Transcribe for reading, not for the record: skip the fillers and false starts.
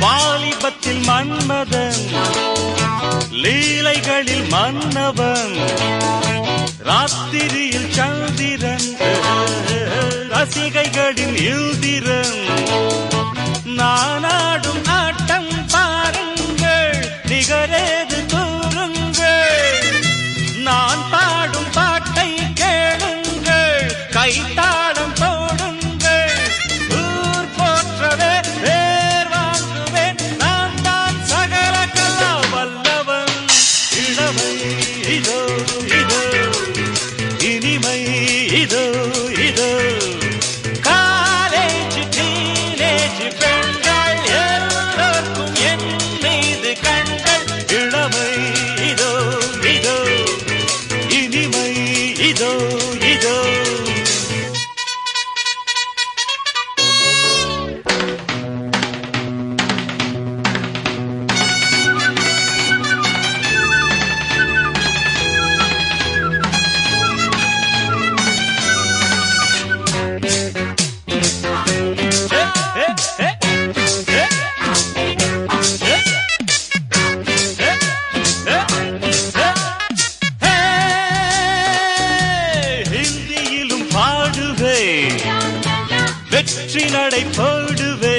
வாலிபத்தில் மன்மதன் லீலைகளில் மன்னவன் ராத்திரியில் சந்திரன் ரசிகைகளின் இந்திரன் நானாடும் ஆட்டம் பாருங்கள் நிகரேது கூறுங்கள் நான் பாடும் பாட்டை கேளுங்கள் கைத்தாளம் போடுங்கள் ஊர் போற்றவே பேர் வாங்குவேன் நான் தான் சகல கலா வல்லவன் இளமை இதோ இதோ இனிமை இதோ இதோ காலேஜ் டீனேஜ் பெண்கள் எல்லோருக்கும் என் மீது கண்கள் இளமை இதோ இதோ இனிமை இதோ இதோ ஹிந்தியிலும் பாடுவே வெற்றி நடை போடுவே